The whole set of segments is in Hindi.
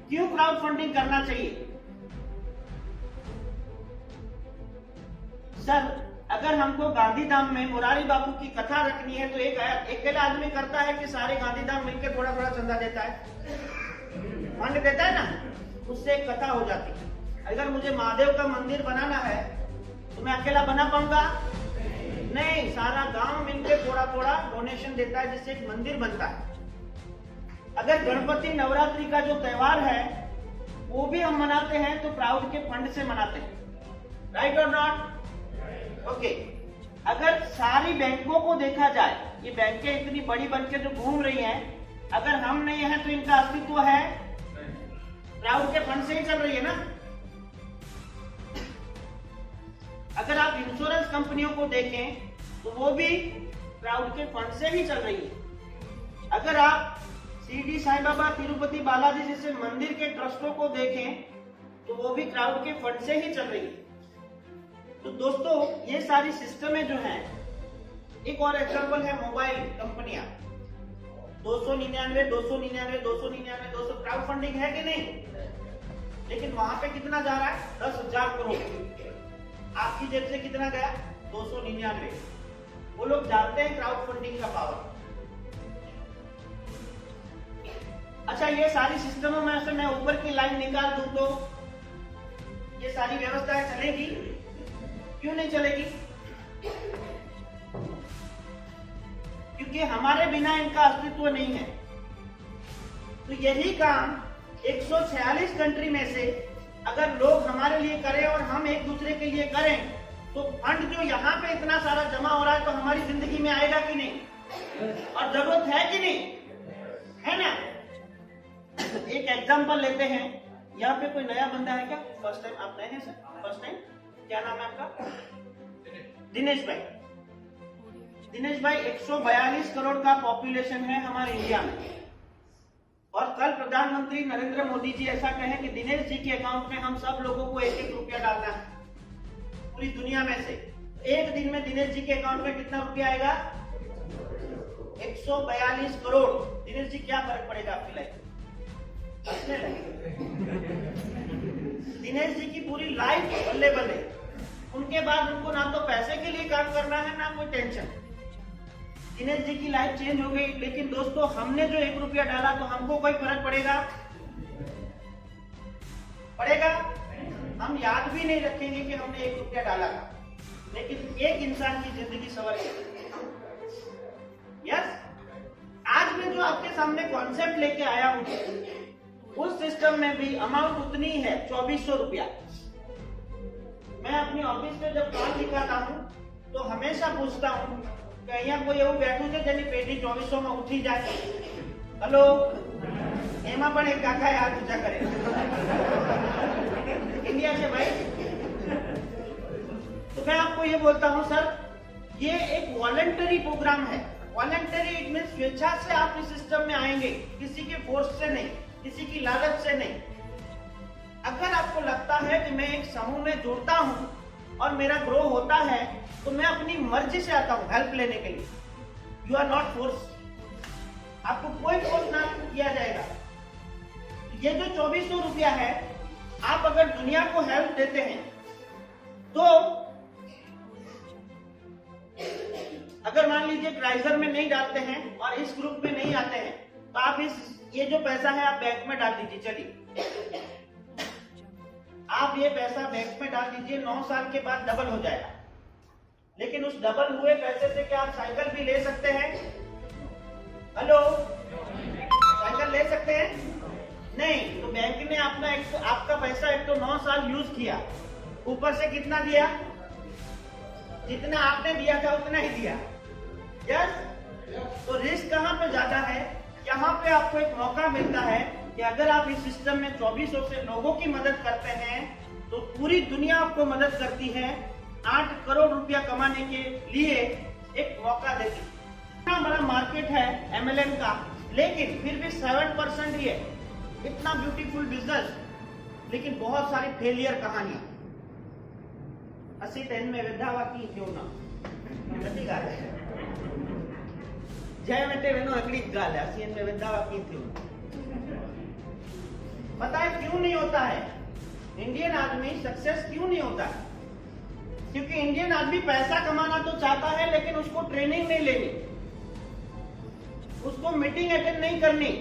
क्यों क्राउड फंडिंग करना चाहिए? सर, अगर हमको गांधीधाम में मुरारी बापू की कथा रखनी है तो एक अकेला आदमी करता है कि सारे गांधीधाम मिलकर थोड़ा थोड़ा चंदा देता है, फंड देता है ना, उससे एक कथा हो जाती है। अगर मुझे महादेव का मंदिर बनाना है तो मैं अकेला बना पाऊंगा? नहीं, सारा गांव मिलकर थोड़ा थोड़ा डोनेशन देता है जिससे एक मंदिर बनता है। अगर गणपति नवरात्रि का जो त्योहार है वो भी हम मनाते हैं तो क्राउड के फंड से मनाते हैं, राइट और नॉट? ओके। अगर सारी बैंकों को देखा जाए, ये बैंकें इतनी बड़ी बनकर जो घूम रही हैं, अगर हम नहीं है तो इनका अस्तित्व है? क्राउड के फंड से ही चल रही है ना। अगर आप इंश्योरेंस कंपनियों को देखें तो वो भी क्राउड के फंड से ही चल रही है। अगर आप शिरडी साईं बाबा, तिरुपति बालाजी जैसे मंदिर के ट्रस्टों को देखें तो वो भी क्राउड के फंड से ही चल रही है। तो दोस्तों, ये सारी सिस्टमें जो हैं, एक और एग्जांपल है मोबाइल कंपनियां, 299 क्राउड फंडिंग है कि नहीं? लेकिन वहां पे कितना जा रहा है? 10,000 करोड़। आपकी जेब से कितना गया? 299। वो लोग जानते हैं क्राउड फंडिंग का पावर। अच्छा, ये सारी सिस्टमों में से मैं ऊपर की लाइन निकाल दूं तो ये सारी व्यवस्थाएं चलेगी? क्यों नहीं चलेगी? क्योंकि हमारे बिना इनका अस्तित्व नहीं है। तो यही काम 146 कंट्री में से अगर लोग हमारे लिए करें और हम एक दूसरे के लिए करें तो फंड जो यहाँ पे इतना सारा जमा हो रहा है तो हमारी जिंदगी में आएगा कि नहीं? और जरूरत है कि नहीं? है ना? एक एग्जांपल लेते हैं। यहाँ पे कोई नया बंदा है क्या? फर्स्ट टाइम आप नए हैं सर? First time? क्या नाम है आपका? दिनेश भाई। दिनेश भाई, 142 करोड़ का पॉपुलेशन है हमारे इंडिया में, और कल प्रधानमंत्री नरेंद्र मोदी जी ऐसा कहें कि दिनेश जी के अकाउंट में हम सब लोगों को 1-1 रुपया डालना है पूरी दुनिया में से। एक दिन में दिनेश जी के अकाउंट में कितना रुपया आएगा? 142 करोड़। दिनेश जी, क्या फर्क पड़ेगा आपकी लाइफ में? दिनेश जी की पूरी लाइफ बल्ले बल्ले। उनके बाद उनको ना तो पैसे के लिए काम करना है ना कोई टेंशन। दिनेश जी की लाइफ चेंज हो गई। लेकिन दोस्तों, हमने जो 1 रुपया डाला तो हमको कोई फर्क पड़ेगा? पड़ेगा? हम याद भी नहीं रखेंगे कि हमने 1 रुपया डाला था, लेकिन एक इंसान की जिंदगी संवर गई। यस, आज मैं जो आपके सामने कॉन्सेप्ट लेके आया हूं, उस सिस्टम में भी अमाउंट उतनी है, 2400 रुपया। मैं अपनी ऑफिस में जब काम दिखाता हूँ तो हमेशा पूछता हूँ कि અહીંયા કોઈ એવું બેઠું છે જેની પેઢી 2400 માં ઉઠી જાય? હેલો, એમાં પણ એક કાકાએ હાથ ઊંચા કરે। इंडिया से भाई। तो मैं आपको ये बोलता हूँ सर, ये एक वॉलंटरी प्रोग्राम है। वॉलंटरी इट मींस स्वेच्छा से आप इस सिस्टम में आएंगे, किसी के फोर्स से नहीं, किसी की लालच से नहीं। अगर आपको लगता है कि मैं एक समूह में जुड़ता हूँ और मेरा ग्रो होता है तो मैं अपनी मर्जी से आता हूँ हेल्प लेने के लिए। You are not force. आपको कोई फोर्स ना किया जाएगा। ये जो 2400 रुपया है, आप अगर दुनिया को हेल्प देते हैं तो अगर मान लीजिए क्राइजर में नहीं डालते हैं और इस ग्रुप में नहीं आते हैं तो आप ये जो पैसा है आप बैंक में डाल दीजिए। चलिए, आप ये पैसा बैंक में डाल दीजिए, 9 साल के बाद डबल हो जाएगा। लेकिन उस डबल हुए पैसे से क्या आप साइकिल भी ले सकते हैं? हेलो, साइकिल ले सकते हैं? नहीं। तो बैंक ने आपका पैसा एक तो 9 साल यूज किया, ऊपर से कितना दिया? जितना आपने दिया था उतना ही दिया। यस। तो रिस्क कहाँ पे ज्यादा है? यहाँ पे आपको एक मौका मिलता है कि अगर आप इस सिस्टम में 2400 से लोगों की मदद करते हैं तो पूरी दुनिया आपको मदद करती है 8 करोड़ रुपया कमाने के लिए एक मौका देती है। इतना बड़ा मार्केट है MLM का, लेकिन फिर भी 7% ही है। इतना ब्यूटीफुल बिजनेस, लेकिन बहुत सारी फेलियर कहानियां। 80 में विद्यावा की क्यों ना નથી ગાલે जय बेटे वेनो अगली गाल है 80 में विद्यावा की क्यों। पता है क्यों नहीं होता है? इंडियन आदमी सक्सेस क्यों नहीं होता है? क्योंकि इंडियन आदमी पैसा कमाना तो चाहता है, लेकिन उसको ट्रेनिंग नहीं लेनी, उसको मीटिंग अटेंड नहीं करनी।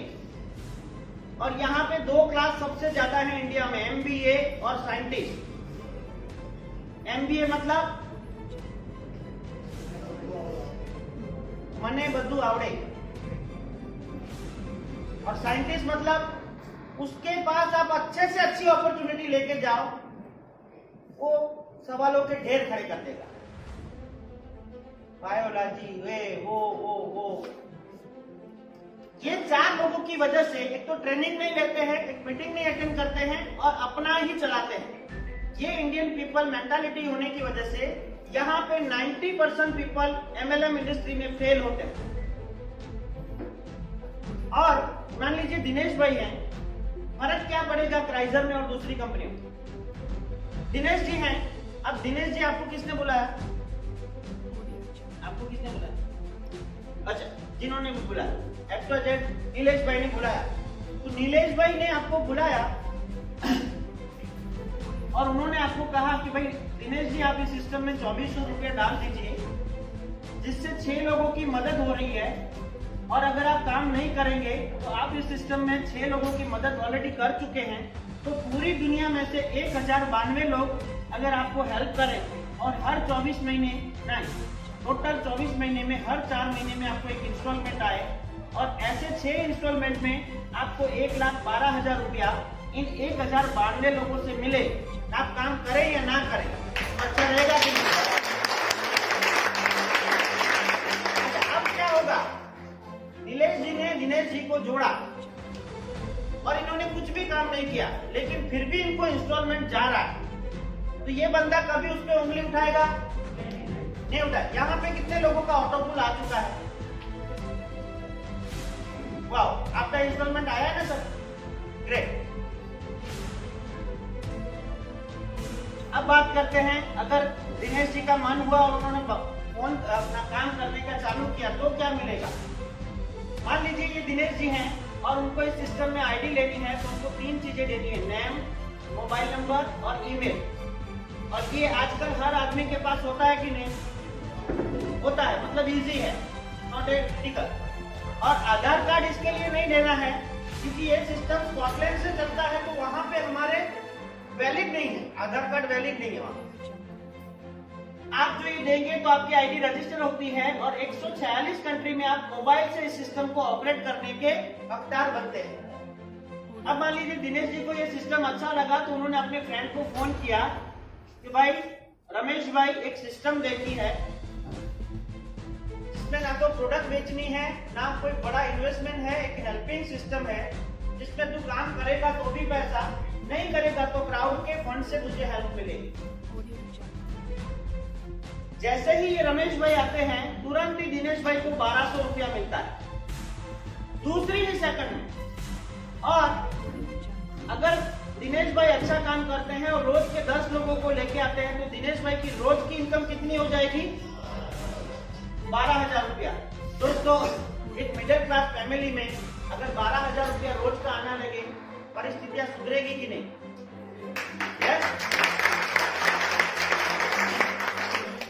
और यहाँ पे 2 क्लास सबसे ज्यादा है इंडिया में, एमबीए और साइंटिस्ट। एमबीए मतलब मने बदू आवड़े, और साइंटिस्ट मतलब उसके पास आप अच्छे से अच्छी अपॉर्चुनिटी लेके जाओ, वो सवालों के ढेर खड़े कर देगा। बायोलॉजी वे वो ये 4 लोगों की वजह से एक तो ट्रेनिंग नहीं लेते हैं, एक मीटिंग नहीं अटेंड करते हैं और अपना ही चलाते हैं। ये इंडियन पीपल मेंटालिटी होने की वजह से यहाँ पे 90% पीपल एमएलएम इंडस्ट्री में फेल होते हैं। और मान लीजिए दिनेश भाई हैं, फर्क क्या पड़ेगा क्राइजर में और दूसरी कंपनी में? दिनेश जी हैं, अब दिनेश जी आपको किसने बुलाया? आपको किसने बुलाया? अच्छा, जिन्होंने भी बुलाया XYZ नीलेश भाई ने बुलाया। तो नीलेश भाई ने आपको बुलाया और उन्होंने आपको कहा कि भाई दिनेश जी आप इस सिस्टम में 2400 रुपये डाल दीजिए, जिससे 6 लोगों की मदद हो रही है, और अगर आप काम नहीं करेंगे तो आप इस सिस्टम में 6 लोगों की मदद ऑलरेडी कर चुके हैं, तो पूरी दुनिया में से 1092 लोग अगर आपको हेल्प करें और हर 24 महीने नहीं, टोटल 24 महीने में हर 4 महीने में आपको एक इंस्टॉलमेंट आए, और ऐसे 6 इंस्टॉलमेंट में आपको 1,12,000 रुपया इन 1092 लोगों से मिले, आप काम करें या ना करें, अच्छा रहेगा कि नहीं? अब क्या होगा? नीलेश जी ने दिनेश जी को जोड़ा और इन्होंने कुछ भी काम नहीं किया, लेकिन फिर भी इनको इंस्टॉलमेंट जा रहा है, तो ये बंदा कभी उस पर उंगली उठाएगा? नहीं उठाए। यहाँ पे कितने लोगों का ऑटोपुल आ चुका है? वाह, आपका इंस्टॉलमेंट आया है ना सर? ग्रेट। अब बात करते हैं, अगर दिनेश जी का मन हुआ और उन्होंने फोन अपना काम करने का चालू किया तो क्या मिलेगा? मान लीजिए ये दिनेश जी हैं और उनको इस सिस्टम में आईडी लेनी है, तो उनको 3 चीजें देनी है, नेम, मोबाइल नंबर और ईमेल। और ये आजकल हर आदमी के पास होता है कि नहीं? होता है, मतलब इजी है, नॉट ए क्रिटिकल। और आधार कार्ड इसके लिए नहीं देना है, क्योंकि ये सिस्टम स्कॉटलैंड से चलता है, तो वहां पे हमारे वैलिड नहीं है, आधार कार्ड वैलिड नहीं है वहां। आप जो ये देंगे तो आपकी आईडी रजिस्टर होती है, और 146 कंट्री में आप मोबाइल से इस सिस्टम को ऑपरेट करने के हकदार बनते हैं। अब मान लीजिए दिनेश जी को ये सिस्टम अच्छा लगा, तो उन्होंने अपने फ्रेंड को फोन किया कि भाई रमेश भाई एक सिस्टम देखी है, जिसमें ना तो प्रोडक्ट बेचनी है, ना कोई बड़ा इन्वेस्टमेंट है, एक हेल्पिंग सिस्टम है, जिसमें तू काम करेगा तो भी पैसा, नहीं करेगा तो क्राउड के फंड से तुझे हेल्प मिलेगी। जैसे ही ये रमेश भाई आते हैं, तुरंत ही दिनेश भाई को 1200 रुपया मिलता है, दूसरी ही सेकंड में। और अगर दिनेश भाई अच्छा काम करते हैं और रोज के 10 लोगों को लेके आते हैं, तो दिनेश भाई की रोज की इनकम कितनी हो जाएगी? 12,000 रुपया। दोस्तों, एक मिडिल क्लास फैमिली में अगर 12,000 रुपया रोज का आना लगे, परिस्थितियां सुधरेगी कि नहीं?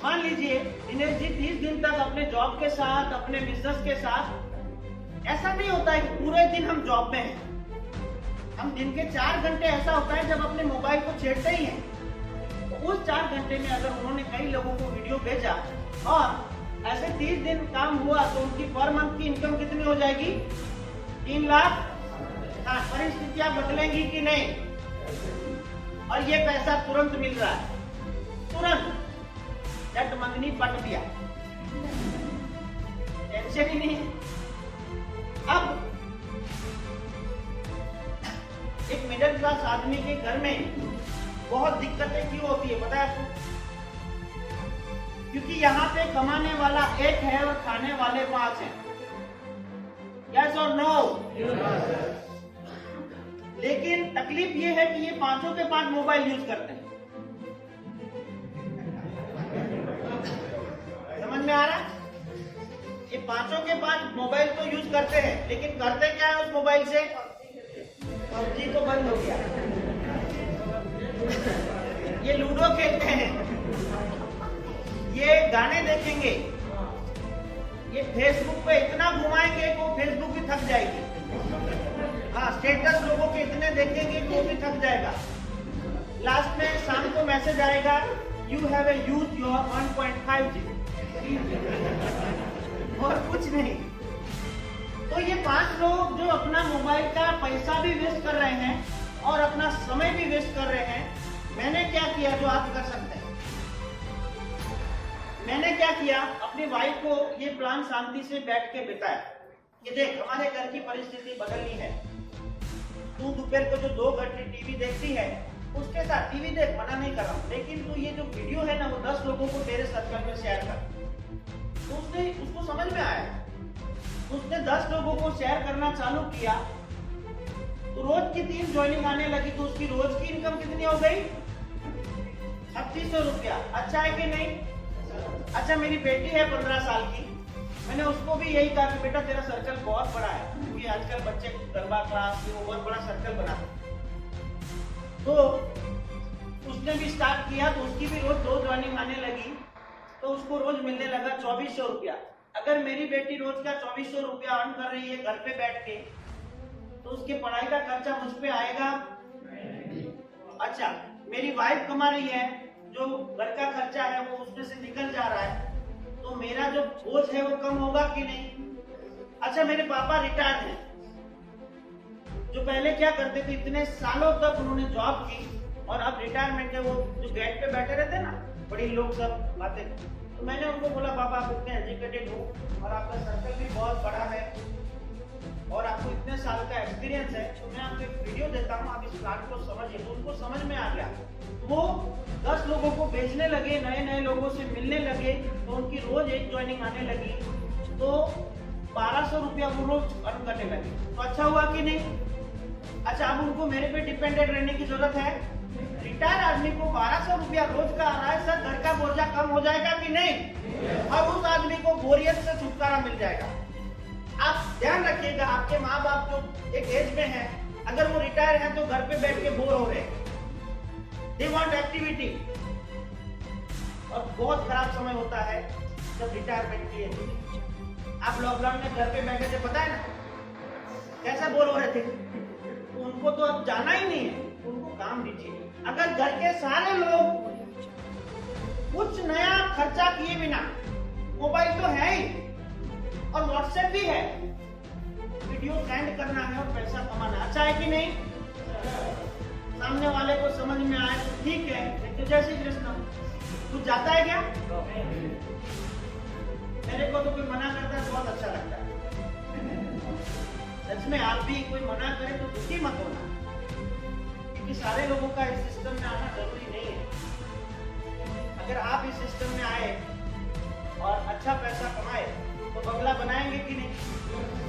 मान लीजिए दिनेश जी 30 दिन तक अपने जॉब के साथ, अपने बिजनेस के साथ, ऐसा नहीं होता है कि पूरे दिन हम जॉब में हैं, हम दिन के 4 घंटे ऐसा होता है जब अपने मोबाइल को छेड़ते ही हैं। तो उस 4 घंटे में अगर उन्होंने कई लोगों को वीडियो भेजा और ऐसे 30 दिन काम हुआ, तो उनकी पर मंथ की इनकम कितनी हो जाएगी? 3 लाख। हाँ, परिस्थितियां बदलेंगी कि नहीं? और ये पैसा तुरंत मिल रहा है, तुरंत चट मंगनी पट दिया, टेंशन ही नहीं। अब एक मिडिल क्लास आदमी के घर में बहुत दिक्कतें क्यों होती है पता है आपको? क्योंकि यहाँ पे कमाने वाला एक है और खाने वाले 5 हैं। यस और नो? तकलीफ ये है कि ये पांचों के पांच मोबाइल यूज करते हैं। समझ में आ रहा है? ये पांचों के पांच मोबाइल तो यूज करते हैं, लेकिन करते क्या है उस मोबाइल से? पबजी तो बंद हो गया, ये लूडो खेलते हैं, ये गाने देखेंगे, ये फेसबुक पे इतना घुमाएंगे कि फेसबुक भी थक जाएगी। हाँ, स्टेटस लोगों के इतने देखेंगे तो भी थक जाएगा। लास्ट में शाम को मैसेज आएगा, you have used your 1.5 GB, और कुछ नहीं। तो ये पांच लोग जो अपना मोबाइल का पैसा भी वेस्ट कर रहे हैं और अपना समय भी वेस्ट कर रहे हैं, मैंने क्या किया जो आप कर सकते हैं? मैंने क्या किया, अपनी वाइफ को ये प्लान शांति से बैठ के बिताया कि देख, हमारे घर की परिस्थिति बदलनी है, तू दोपहर को जो 2 घंटे टीवी देखती है उसके साथ टीवी देख, मना नहीं कर रहा हूं, लेकिन तू ये जो वीडियो है ना वो 10 लोगों को तेरे सर्कल में शेयर कर। तो उसको समझ में आया, उसने 10 लोगों को शेयर करना चालू किया, तो रोज की 3 ज्वाइनिंग आने लगी, तो उसकी रोज की इनकम कितनी हो गई? 3600 रुपया। अच्छा है कि नहीं? अच्छा, मेरी बेटी है 15 साल की, मैंने उसको भी यही कहा कि बेटा तेरा सर्कल बहुत बड़ा है, क्योंकि आजकल बच्चे गरबा क्लास वो बहुत बड़ा सर्कल बनाते, तो उसने भी स्टार्ट किया, तो उसकी भी रोज 2 ज्वाइनिंग आने लगी, तो उसको रोज मिलने लगा 2400 रुपया। अगर मेरी बेटी रोज का 2400 रुपया अर्न कर रही है घर पे बैठ के, तो उसके पढ़ाई का खर्चा मुझ पे आएगा? अच्छा, मेरी वाइफ कमा रही है, जो घर का खर्चा है वो उसमें से निकल जा रहा है, तो मेरा जो बोझ है वो कम होगा कि नहीं? अच्छा, मेरे पापा रिटायर्ड हैं, जो पहले क्या करते थे, इतने सालों तक उन्होंने जॉब की और अब रिटायरमेंट है, वो जो गेट पे बैठे रहते ना बड़ी लोग सब बातें, तो मैंने उनको बोला पापा आप इतने एजुकेटेड हो और आपका सर्कल भी बहुत बड़ा है और आपको इतने साल का एक्सपीरियंस है, तो मैं आपको एक वीडियो देता हूँ, आप इस प्लान को समझिए। तो उनको समझ में आ गया, वो 10 लोगों को भेजने लगे, नए नए लोगों से मिलने लगे, तो उनकी रोज 1 ज्वाइनिंग आने लगी, तो 1200 रुपया वो रोज अर्न करने लगे। तो अच्छा हुआ कि नहीं? अच्छा, अब उनको मेरे पे डिपेंडेंट रहने की जरूरत है? रिटायर आदमी को 1200 रुपया रोज का आ रहा है, सर घर का बोझा कम हो जाएगा कि नहीं? अब उस आदमी को बोरियत से छुटकारा मिल जाएगा। आप ध्यान रखिएगा, आपके माँ बाप जो एक एज में है, अगर वो रिटायर है तो घर पे बैठ के बोर हो रहे हैं, दे वांट एक्टिविटी, और बहुत खराब समय होता है जब रिटायरमेंट की है। आप लॉकडाउन में घर पे बैठे थे, पता है ना कैसा बोर हो रहे थे, तो उनको तो अब जाना ही नहीं है, उनको काम दीजिए। अगर घर के सारे लोग कुछ नया खर्चा किए बिना, मोबाइल तो है ही और व्हाट्सएप भी है, वीडियो सेंड करना है और पैसा कमाना, अच्छा है कि नहीं? सामने वाले को समझ में आए तो ठीक है, तो जय श्री कृष्ण। कुछ जाता है क्या? मेरे को तो कोई मना करता है बहुत अच्छा लगता है। सच में आप भी कोई मना करे तो दुखी मत होना, क्योंकि सारे लोगों का इस सिस्टम में आना जरूरी नहीं है। अगर आप इस सिस्टम में आए और अच्छा पैसा कमाए तो बंगला बनाएंगे कि नहीं?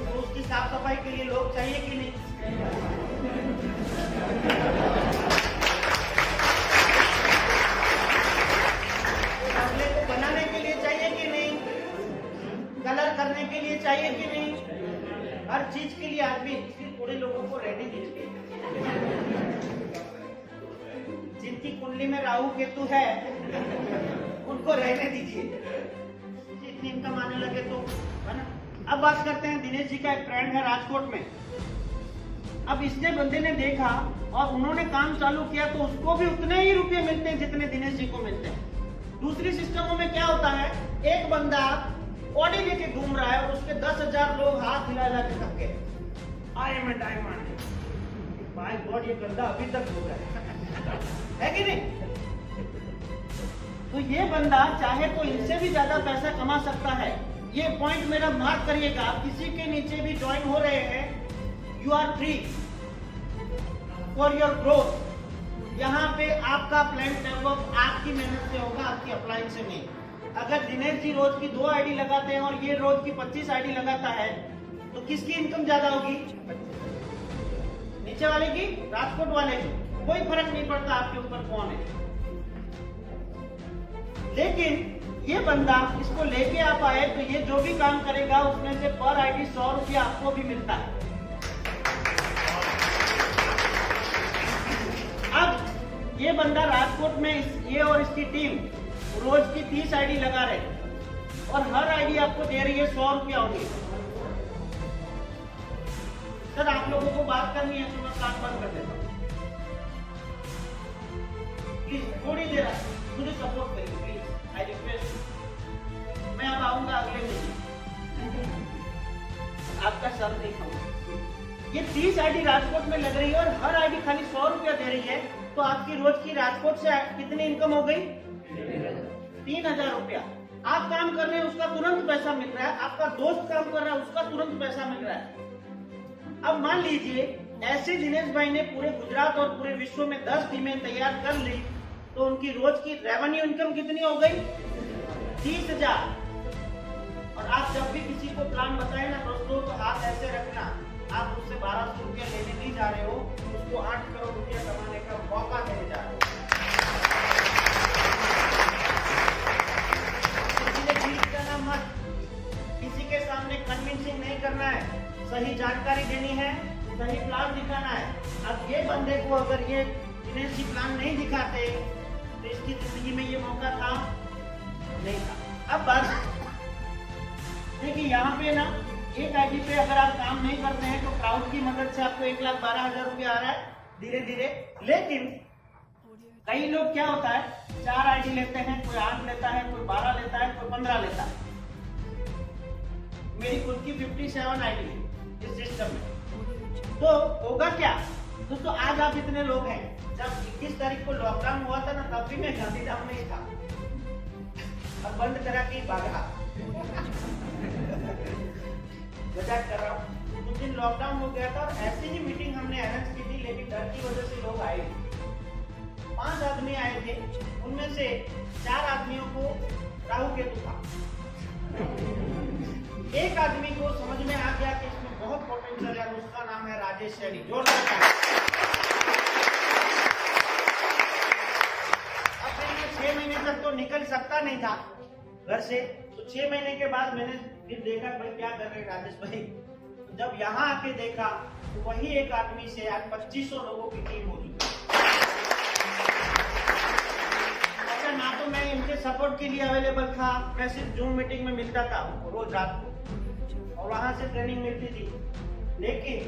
तो उसकी साफ सफाई के लिए लोग चाहिए कि नहीं? बंगले को बनाने के लिए चाहिए कि नहीं? कलर करने के लिए चाहिए कि नहीं? हर चीज के लिए आदमी, इसलिए थोड़े लोगों को रहने दीजिए। जिनकी कुंडली में राहु केतु है उनको रहने दीजिए, इतनी इनकम आने लगे तो, है ना? अब बात करते हैं, दिनेश जी का एक फ्रेंड है राजकोट में। अब इसने बंदे ने देखा और उन्होंने काम चालू किया, तो उसको भी उतने ही रुपए मिलते हैं जितने दिनेश जी को मिलते हैं। दूसरी सिस्टमों में क्या होता है, एक बंदा ऑडी लेके घूम रहा है और उसके 10,000 लोग हाथ हिला हिला के थक गए, I am a diamond, my god ये बंदा अभी तक हो रहा है कि नहीं? तो ये बंदा चाहे तो इनसे भी ज्यादा पैसा कमा सकता है। ये पॉइंट मेरा मार्क करिएगा, आप किसी के नीचे भी ज्वाइन हो रहे हैं, you are free for your growth. यहाँ पे आपका प्लान डेवलप आपकी मेहनत से होगा, आपकी अप्लाइंग से नहीं। अगर दिनेश जी रोज की 2 आईडी लगाते हैं और ये रोज की 25 आईडी लगाता है, तो किसकी इनकम ज्यादा होगी? नीचे वाले की, राजकोट वाले की, कोई फर्क नहीं पड़ता आपके ऊपर कौन है। लेकिन ये बंदा इसको लेके आप आए तो ये जो भी काम करेगा उसमें से पर आईडी 100 रुपया आपको भी मिलता है। अब ये बंदा राजकोट में ये और इसकी टीम रोज की 30 आईडी लगा रहे और हर आईडी आपको दे रही है 100 रुपया होगी। सर आप लोगों को बात करनी है तो मैं काम बंद कर देता हूँ, प्लीज थोड़ी देर मुझे सपोर्ट करिए प्लीज, आई रिक्वेस्ट। मैं अब आऊंगा अगले महीने, आपका सर नहीं खाऊंगा। ये 30 आईडी राजकोट में लग रही है और हर आईडी खाली 100 रुपया दे रही है, तो आपकी रोज की राजकोट से कितनी इनकम हो गई? 3000 रुपया। आप काम कर रहे हैं उसका तुरंत पैसा मिल रहा है, आपका दोस्त काम कर रहा है उसका तुरंत पैसा मिल रहा है। अब मान लीजिए ऐसे दिनेश भाई ने पूरे गुजरात और पूरे विश्व में 10 टीमें तैयार कर ली, तो उनकी रोज की रेवेन्यू इनकम कितनी हो गई? 30,000। और आप जब भी किसी को प्लान बताए ना दोस्तों, तो हाथ ऐसे रखना, आप उससे 1200 रुपया लेने नहीं जा रहे हो, उसको 8 करोड़ रुपया कमाने का मौका देने जा रहे हो। मत, किसी के सामने कन्विंसिंग नहीं करना है, सही जानकारी देनी है, सही प्लान दिखाना है। अब ये बंदे को अगर ये दिनेश जी प्लान नहीं दिखाते तो इसकी जिंदगी में ये मौका था नहीं था। अब बात देखिए, यहाँ पे ना एक आईडी पे अगर आप काम नहीं करते हैं तो क्राउड की मदद से आपको 1,12,000 रुपया आ रहा है धीरे धीरे। लेकिन कई लोग क्या होता है 4 आईडी लेते हैं, कोई 8 लेता है, कोई 12 लेता है, कोई 15 लेता है। मेरी खुद की 57 आईडी है इस सिस्टम में। तो होगा क्या दोस्तों, आज आप इतने लोग हैं, जब 21 तारीख को लॉकडाउन हुआ था ना, तब भी मैं गांधीधाम में ही था, अब बंद करा के भागा। मजाक कर रहा हूँ। उस दिन लॉकडाउन हो गया था और ऐसी ही मीटिंग हमने अरेंज की थी, लेकिन डर की वजह से लोग आए। 5 आदमी आए थे, उनमें से 4 आदमियों को राहु केतु था। एक आदमी को समझ में आ गया कि इसमें बहुत पोटेंशियल है, उसका नाम है राजेश सैनी। जोरदार ताली। अब मैं 6 महीने तक तो निकल सकता नहीं था घर से, तो 6 महीने के बाद मैंने फिर देखा भाई क्या कर रहे राजेश भाई। तो जब यहाँ आके देखा तो वही एक आदमी से आज 2500 लोगों की टीम हो चुकी है। अच्छा, ना तो मैं इनके सपोर्ट के लिए अवेलेबल था, मैं सिर्फ जूम मीटिंग में मिलता था रोज रात को और वहां से ट्रेनिंग मिलती थी। लेकिन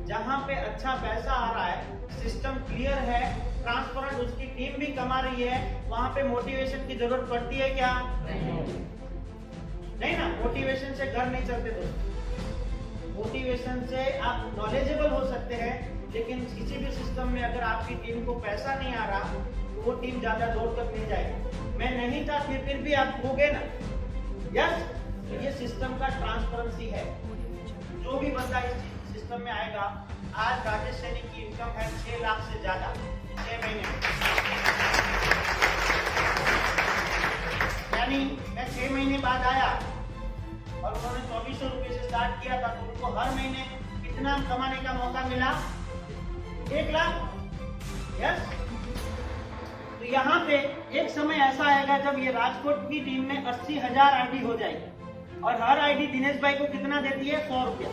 जहां पे अच्छा पैसा आ रहा है, सिस्टम क्लियर है, ट्रांसपेरेंट, उसकी टीम भी कमा रही है, वहां पे मोटिवेशन की जरूरत पड़ती है क्या? नहीं ना। मोटिवेशन से घर नहीं चलते दोस्तों। मोटिवेशन से आप नॉलेजेबल हो सकते हैं, लेकिन किसी भी सिस्टम में अगर आपकी टीम को पैसा नहीं आ रहा तो वो टीम ज्यादा दूर तक नहीं जाएगी। मैं नहीं था फिर भी आप हो गए ना। यस, ये सिस्टम का ट्रांसपेरेंसी है। जो भी बंदा इस सिस्टम में आएगा, आज राजेश सैनी की इनकम है 6 लाख से ज्यादा 6 महीने में। यानी मैं 6 महीने बाद आया और उन्होंने 2400 रुपये से स्टार्ट किया था, तो उनको हर महीने कितना कमाने का मौका मिला? 1 लाख। यस, तो यहाँ पे एक समय ऐसा आएगा जब ये राजकोट की टीम में 80,000 आईडी हो जाएगी और हर आईडी दिनेश भाई को कितना देती है? 100 रुपया।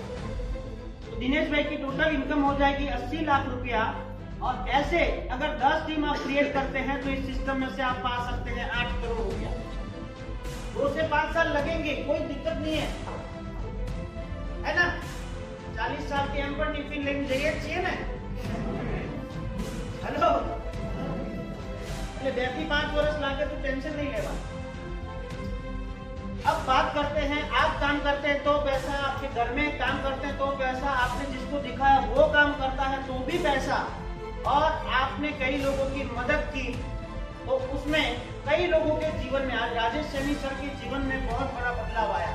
तो दिनेश भाई की टोटल इनकम हो जाएगी 80 लाख रुपया। और ऐसे अगर 10 टीम आप क्रिएट करते हैं तो इस सिस्टम में से आप पा सकते हैं 8 करोड़ रुपया। 2 से 5 साल लगेंगे, कोई दिक्कत नहीं है ना। 40 साल के एम्पर टिफिन लेने चाहिए ना। हेलो, व्यक्ति 5 वर्ष लाके तो टेंशन नहीं लेगा। अब बात करते हैं, आप काम करते हैं तो पैसा, आपके घर में काम करते हैं तो पैसा, आपने जिसको दिखाया वो काम करता है तो भी पैसा, और आपने कई लोगों की मदद की तो उसमें कई लोगों के जीवन में, आज राजेश सैनी सर के जीवन में बहुत बड़ा बदलाव आया।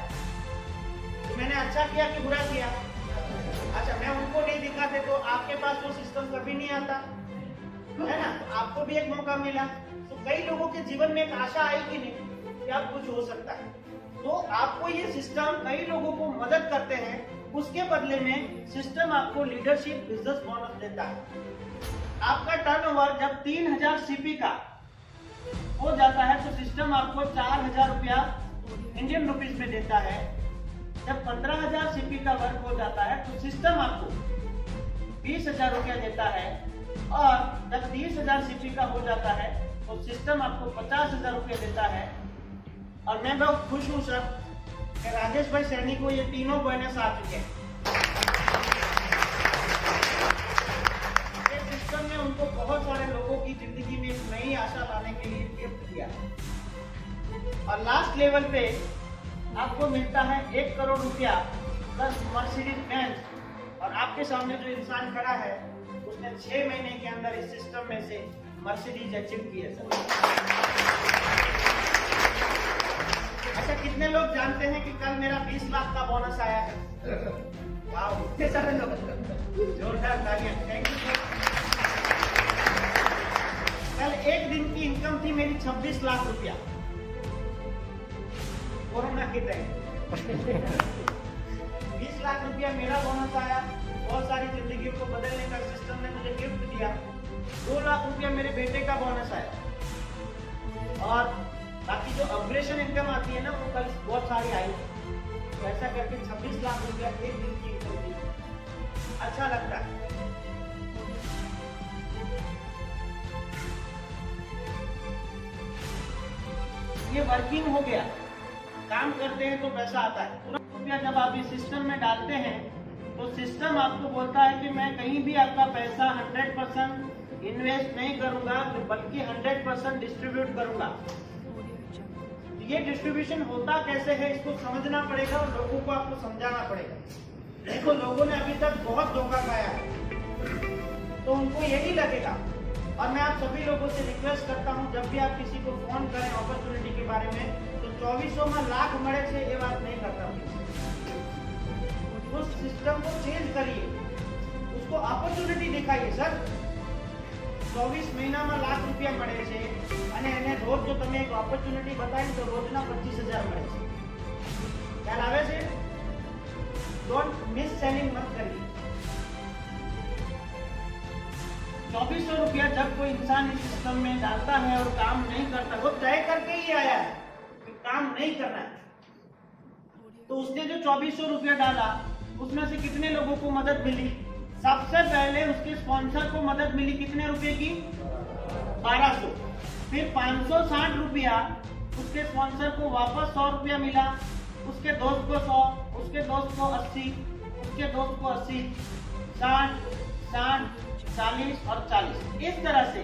तो मैंने अच्छा किया कि बुरा किया? अच्छा, मैं उनको नहीं दिखाते तो आपके पास वो सिस्टम कभी नहीं आता है ना, तो आपको भी एक मौका मिला। तो कई लोगों के जीवन में एक आशा आई कि नहीं कि अब कुछ हो सकता है। तो आपको ये सिस्टम कई लोगों को मदद करते हैं उसके बदले में सिस्टम आपको लीडरशिप बिजनेस बोनस देता है। आपका टर्नओवर जब 3000 सीपी का हो जाता है तो सिस्टम आपको 4000 रुपया इंडियन रुपीस में देता है। जब 15000 सीपी का वर्क हो जाता है तो सिस्टम आपको 20000 रुपया देता है। और जब 30000 सीपी का हो जाता है तो सिस्टम आपको 50000 रुपया देता है। और मैं बहुत खुश हूँ सर कि राजेश भाई सैनी को ये तीनों बोनस आ चुके हैं। इस सिस्टम ने उनको बहुत सारे लोगों की जिंदगी में एक नई आशा लाने के लिए गिफ्ट दिया। और लास्ट लेवल पे आपको मिलता है 1 करोड़ रुपया प्लस मर्सिडीज बेंज। और आपके सामने जो इंसान खड़ा है उसने 6 महीने के अंदर इस सिस्टम में से मर्सिडीज अचीव की है सर। अच्छा, कितने लोग जानते हैं कि कल मेरा 20 लाख का बोनस आया है? वाह, इतने सारे लोग, जोरदार तालियां। Thank you sir. कल एक दिन की इनकम थी मेरी 26 लाख रुपया, कोरोना के टाइम। 20 लाख रुपया मेरा बोनस आया। बहुत सारी जिंदगियों को बदलने का सिस्टम ने मुझे गिफ्ट दिया। 2 लाख रुपया मेरे बेटे का बोनस आया। और बाकी जो ऑपरेशन इनकम आती है ना वो कल बहुत सारी आई। तो ऐसा करके 26 लाख रुपया एक दिन की इनकम थी। अच्छा लगता है। ये वर्किंग हो गया। काम करते हैं तो पैसा आता है। तुरंत रुपया जब आप इस सिस्टम में डालते हैं तो सिस्टम आपको बोलता है कि मैं कहीं भी आपका पैसा 100% इन्वेस्ट नहीं करूंगा, बल्कि 100% डिस्ट्रीब्यूट करूंगा। ये डिस्ट्रीब्यूशन होता कैसे है इसको समझना पड़ेगा और लोगों को आपको समझाना पड़ेगा। देखो, लोगों ने अभी तक बहुत धोखा खाया है तो उनको यही लगेगा। और मैं आप सभी लोगों से रिक्वेस्ट करता हूं, जब भी आप किसी को फोन करें अपॉर्चुनिटी के बारे में तो 2400 में लाख मरे से ये बात नहीं करता। उस सिस्टम को चेंज करिए, उसको अपॉर्चुनिटी दिखाइए। सर 24 महीना में लाख रुपया મળે છે અને એને રોજ જો તમે એક ઓપોર્ચ્યુનિટી બતાવી તો રોજના 25000 મળે છે। ખ્યાલ આવે છે? ડોન્ટ મિસ સેલિંગ मत करिए। 2400 रुपया जब कोई इंसान इस सिस्टम में डालता है और काम नहीं करता, वो तय करके ही आया है कि काम नहीं करना है, तो उसने जो 2400 रुपया डाला उसमें से कितने लोगों को मदद मिली? सबसे पहले उसके स्पॉन्सर को मदद मिली कितने रुपए की? 1200। फिर 560 रुपया उसके स्पॉन्सर को वापस 100 रुपया मिला। उसके दोस्त को 100, उसके दोस्त को 80, उसके दोस्त को 80, 60, 60, 40 और 40। इस तरह से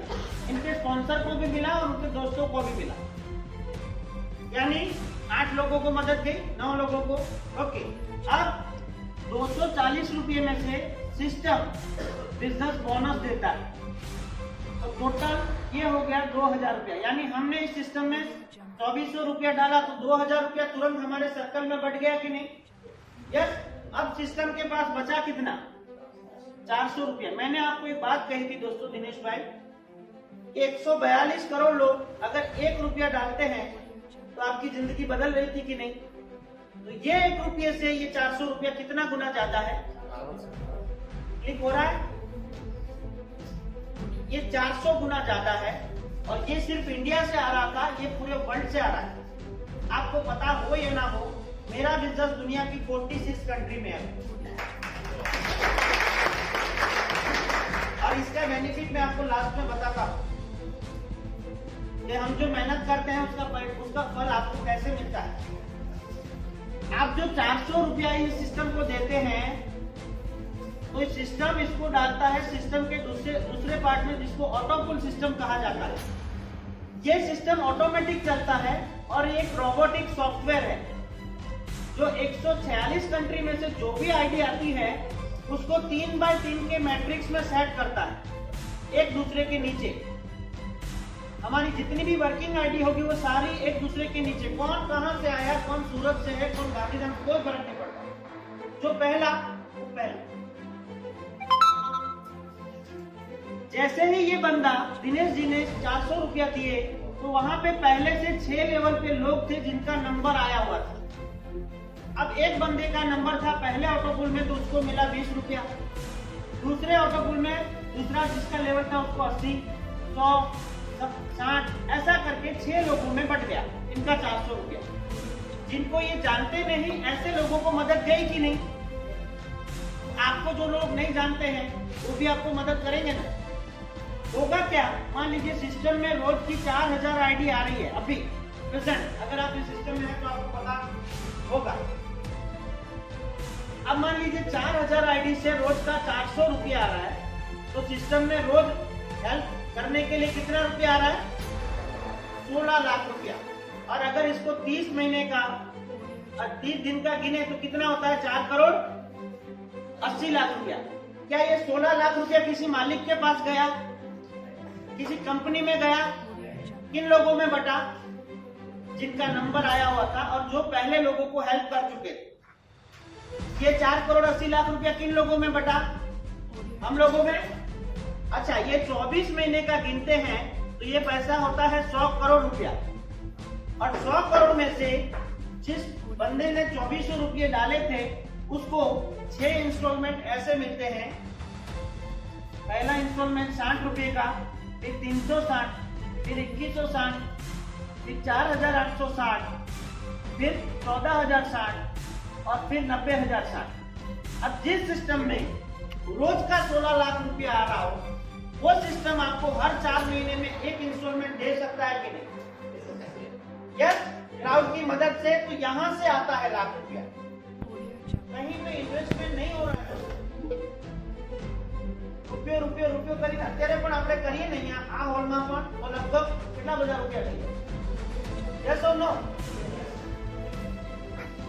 इनके स्पॉन्सर को भी मिला और उनके दोस्तों को भी मिला। यानी 8 लोगों को मदद गई, 9 लोगों को। ओके, अब 240 रुपये में से सिस्टम बिजनेस बोनस देता है, तो टोटल ये हो गया 2000 रुपया। यानी हमने इस सिस्टम में 2400 रुपया डाला तो 2000 रुपया तुरंत हमारे सर्कल में बढ़ गया कि नहीं? यस। अब सिस्टम के पास बचा कितना? 400 रुपया। मैंने आपको एक बात कही थी दोस्तों, दिनेश भाई, 142 करोड़ लोग अगर 1 रुपया डालते हैं तो आपकी जिंदगी बदल रही थी कि नहीं? तो ये 1 रुपये से ये 400 रुपया कितना गुना ज्यादा है? क्लिक हो रहा है? ये 400 गुना ज्यादा है। और ये सिर्फ इंडिया से आ रहा था, ये पूरे वर्ल्ड से आ रहा है। आपको पता हो या ना हो, मेरा बिजनेस दुनिया की 46 कंट्री में है। और इसका बेनिफिट मैं आपको लास्ट में बताता हूँ कि हम जो मेहनत करते हैं उसका फल आपको कैसे मिलता है। आप जो 400 रुपया इस सिस्टम को देते हैं तो सिस्टम इसको डालता है सिस्टम के दूसरे पार्ट में, जिसको ऑटो पुल सिस्टम कहा जाता है। ये सिस्टम ऑटोमेटिक चलता है और एक रोबोटिक सॉफ्टवेयर है जो 146 कंट्री में से जो भी आईडी आती है उसको 3x3 के मैट्रिक्स में सेट करता है एक दूसरे के नीचे। हमारी जितनी भी वर्किंग आईडी होगी वो सारी एक दूसरे के नीचे। कौन कहां से आया, कौन सूरत से है, कौन गांधीधाम, कोई फर्क नहीं पड़ता। जो पहला वो पहला। जैसे ही ये बंदा दिनेश जी ने 400 रुपया दिए तो वहां पे पहले से 6 लेवल पे लोग थे जिनका नंबर आया हुआ था। अब एक बंदे का नंबर था पहले ऑटो पुल में, तो उसको मिला 20 रुपया। दूसरे ऑटो पुल में दूसरा जिसका लेवल था उसको 80, 100, 60 ऐसा करके 6 लोगों में बट गया इनका 400 रुपया। जिनको ये जानते नहीं ऐसे लोगों को मदद गई कि नहीं? आपको जो लोग नहीं जानते हैं वो भी आपको मदद करेंगे ना। होगा क्या, मान लीजिए सिस्टम में रोज की 4000 आईडी आ रही है अभी प्रेजेंट, अगर आप इस सिस्टम में हैं तो आपको पता होगा। अब मान लीजिए 4000 आईडी से रोज का 400 रुपया आ रहा है, तो सिस्टम में रोज हेल्प करने के लिए कितना रुपया आ रहा है? 16 लाख रुपया। और अगर इसको 30 महीने का 30 दिन का गिने तो कितना होता है? 4 करोड़ 80 लाख रुपया। क्या ये 16 लाख रुपया किसी मालिक के पास गया, किसी कंपनी में गया? किन लोगों में बटा? जिनका नंबर आया हुआ था और जो पहले लोगों को हेल्प कर चुके थे। ये 4 करोड़ 80 लाख रुपया किन लोगों में बटा? हम लोगों में। अच्छा, ये 24 महीने का गिनते हैं तो ये पैसा होता है 100 करोड़ रुपया। और 100 करोड़ में से जिस बंदे ने 2400 रुपये डाले थे उसको 6 इंस्टॉलमेंट ऐसे मिलते हैं। पहला इंस्टॉलमेंट 60 रुपये का, फिर 360, फिर 2160, फिर 4860, फिर 14060 और फिर 90060। अब जिस सिस्टम में रोज का 16 लाख रुपया आ रहा हो, वो सिस्टम आपको हर 4 महीने में एक इंस्टॉलमेंट दे सकता है कि नहीं? यस, क्राउड की मदद से। तो यहाँ से आता है लाख रुपया, कहीं पे इन्वेस्टमेंट नहीं हो रहा है। રૂપિયો કરીને અત્યારે પણ આપણે કરીએ ને અહીંયા આ હોલમાં પણ તો લગભગ કેટલા બધા રૂપિયા લઈએ? यस और नो?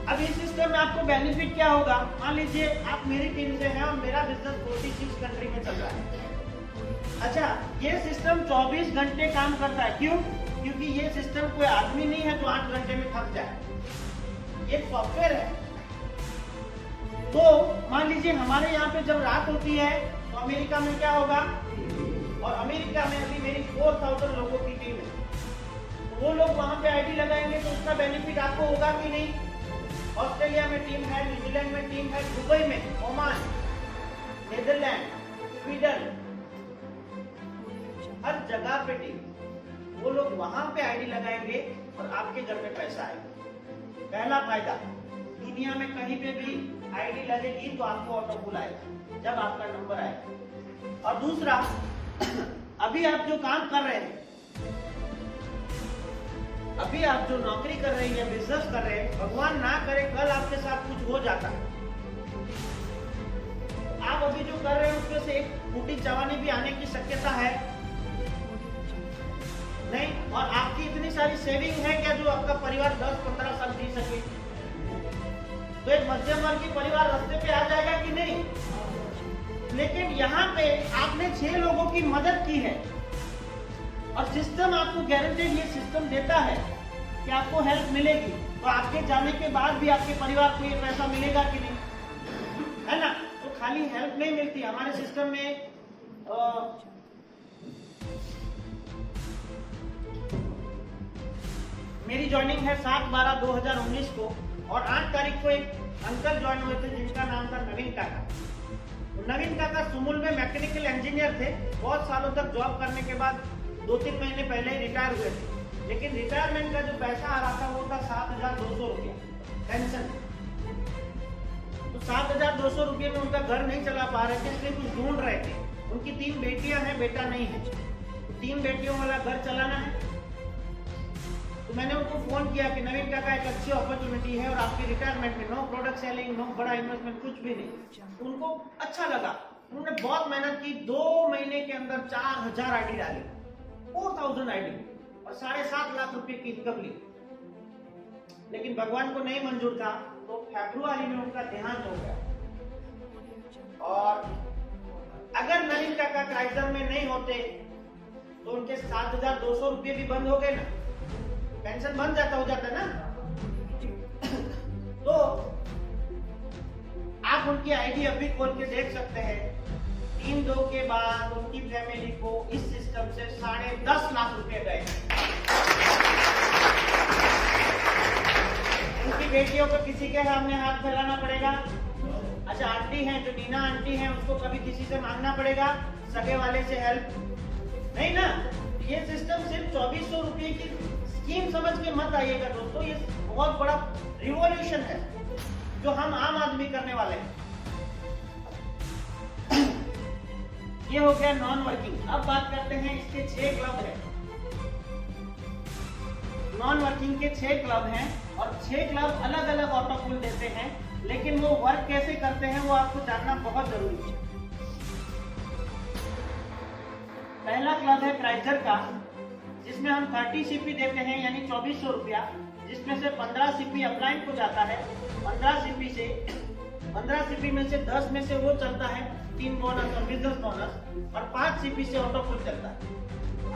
अब इस सिस्टम में आपको बेनिफिट क्या होगा? मान लीजिए आप मेरी टीम से हैं और मेरा बिजनेस 46 कंट्री में चल रहा है। अच्छा, ये सिस्टम 24 घंटे काम करता है। क्यों? क्योंकि ये सिस्टम कोई आदमी नहीं है जो 8 घंटे में थक जाए। ये सॉफ्टवेयर है। तो मान लीजिए हमारे यहाँ पे जब रात होती है तो अमेरिका में क्या होगा? और अमेरिका में अभी मेरी 4000 लोगों की टीम है, तो वो लोग वहां पे आईडी लगाएंगे तो उसका बेनिफिट आपको होगा कि नहीं? ऑस्ट्रेलिया में टीम है, न्यूजीलैंड में टीम है, दुबई में, ओमान, नीदरलैंड, स्वीडन, हर जगह पे टीम। वो लोग वहां पे आईडी लगाएंगे और आपके घर में पैसा आएगा। पहला फायदा, दुनिया में कहीं पे भी आईडी लगेगी तो आपको ऑटो पुल आएगा जब आपका नंबर आएगा। और दूसरा, अभी आप जो काम कर रहे हैं, अभी आप जो नौकरी कर रहे हैं, बिजनेस कर रहे हैं, भगवान ना करे कल आपके साथ कुछ हो जाता है, आप अभी जो कर रहे हैं उसमें से एक फूटी जवानी भी आने की शक्यता है नहीं? और आपकी इतनी सारी सेविंग है क्या जो आपका परिवार 10-15 साल जी सके? तो एक मध्यम वर्गीय परिवार रास्ते पे आ जाएगा कि नहीं? लेकिन यहाँ पे आपने 6 लोगों की मदद की है और सिस्टम आपको गारंटेड ये सिस्टम देता है कि आपको हेल्प मिलेगी। तो आपके जाने के बाद भी आपके परिवार को ये पैसा मिलेगा कि नहीं? है ना? तो खाली हेल्प नहीं मिलती। हमारे सिस्टम में मेरी ज्वाइनिंग है 7/12/2019 को और 8 तारीख को एक अंकल ज्वाइन हुए थे जिनका नाम था नवीन काका। नवीन काका सुमुल में मैकेनिकल इंजीनियर थे। बहुत सालों तक जॉब करने के बाद 2-3 महीने पहले रिटायर हुए थे, लेकिन रिटायरमेंट का जो पैसा आ रहा था वो था 7200 रुपया पेंशन। तो 7200 रुपये में उनका घर नहीं चला पा रहे थे, इसलिए कुछ ढूंढ रहे थे। उनकी 3 बेटियां हैं, बेटा नहीं है। 3 बेटियों वाला घर चलाना है। तो मैंने उनको फोन किया कि नवीन काका एक अच्छी अपॉर्चुनिटी है और आपकी रिटायरमेंट में नो प्रोडक्ट सेलिंग, नो बड़ा इन्वेस्टमेंट, कुछ भी नहीं। उनको अच्छा लगा। उन्होंने बहुत मेहनत की। 2 महीने के अंदर 4000 आईडी डाली, 4000 आईडी और 7.5 लाख रुपए की इनकम ली। लेकिन भगवान को नहीं मंजूर था, तो फरवरी में उनका देहांत हो गया। और अगर नवीन काका क्राइसिस में नहीं होते तो उनके 7200 रुपये भी बंद हो गए ना, पेंशन बंद हो जाता ना। तो आप उनकी आईडी अभी खोल के देख सकते हैं। 3-2 के बाद उनकी फैमिली को इस सिस्टम से 10.5 लाख रुपए गए। उनकी बेटियों को किसी के सामने हाथ फैलाना पड़ेगा? अच्छा, आंटी हैं जो नीना आंटी हैं, उसको कभी किसी से मांगना पड़ेगा सगे वाले से हेल्प? नहीं ना। ये सिस्टम सिर्फ 2400 रुपये की स्कीम समझ के मत आइएगा दोस्तों, ये बहुत बड़ा रिवॉल्यूशन है जो हम आम आदमी करने वाले हैं। ये हो गया नॉन वर्किंग। अब बात करते हैं इसके 6 क्लब हैं। नॉन वर्किंग के 6 क्लब हैं और 6 क्लब अलग अलग ऑटो पूल देते हैं, लेकिन वो वर्क कैसे करते हैं वो आपको जानना बहुत जरूरी है। पहला क्लब है क्राइजर का, जिसमें हम 30 सीपी देते हैं यानी 2400 रुपया, जिसमें से 15 सीपी अपलाइन को जाता है। 15 सीपी में से 10 में से वो चलता है 3 बोनस और बिजनेस बोनस, और 5 सीपी से ऑटो फुल चलता है।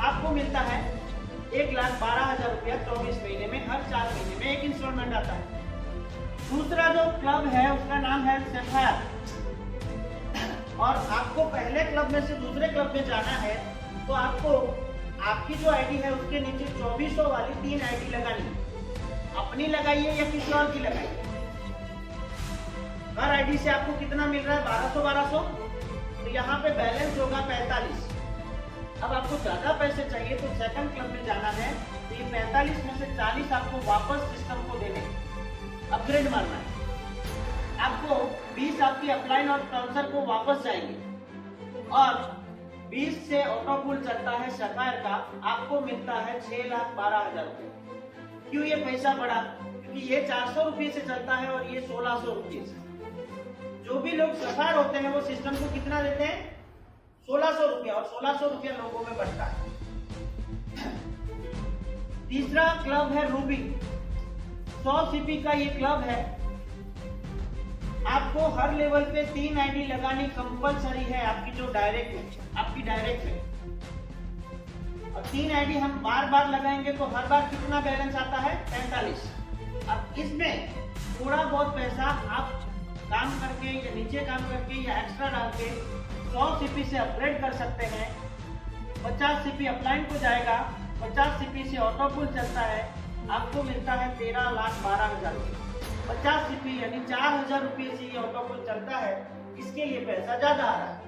आपको मिलता है 1,12,000 रुपया 24 महीने में, हर 4 महीने में एक इंस्टॉलमेंट आता है। दूसरा जो क्लब है उसका नाम है सैफायर, और आपको पहले क्लब में से दूसरे क्लब में जाना है तो आपको आपकी जो आईडी है उसके नीचे 2400 वाली 3 आईडी लगानी है। अपनी लगाइए या किसी और की लगाइए। हर आईडी से आपको कितना मिल रहा है? 1200। तो यहाँ पे बैलेंस होगा 45। अब आपको ज्यादा पैसे चाहिए तो सेकंड क्लब में जाना है, तो ये 45 में से 40 आपको वापस सिस्टम को देने, अपग्रेड मारना है। आपको 20 आपकी अपलाइन और स्पॉन्सर को वापस जाएंगे, और 20 से ऑटो पूल चलता है सफायर का, आपको मिलता है 6,12,000 रुपये। क्यों ये पैसा बढ़ा? क्योंकि ये 400 रुपये से चलता है और ये 1600 रुपये से। जो भी लोग सफायर होते हैं वो सिस्टम को कितना देते हैं? 1600 रुपया, और 1600 रुपया लोगों में बढ़ता है। तीसरा क्लब है रूबी। 100 सीपी का ये क्लब है। आपको हर लेवल पे 3 आईडी लगानी कंपलसरी है, आपकी जो डायरेक्ट है। और 3 आईडी हम बार बार लगाएंगे तो हर बार कितना बैलेंस आता है? 45। अब इसमें थोड़ा बहुत पैसा आप काम करके या नीचे काम करके या एक्स्ट्रा डाल के 100 सीपी से अपग्रेड कर सकते हैं। 50 सीपी अपलाइन को जाएगा, 50 सीपी से ऑटो पूल चलता है, आपको मिलता है 13,12,000 रुपये। 50 सीपी यानी 4,000 रुपये से ये ऑटो पूल चलता है, इसके लिए पैसा ज्यादा आ रहा है।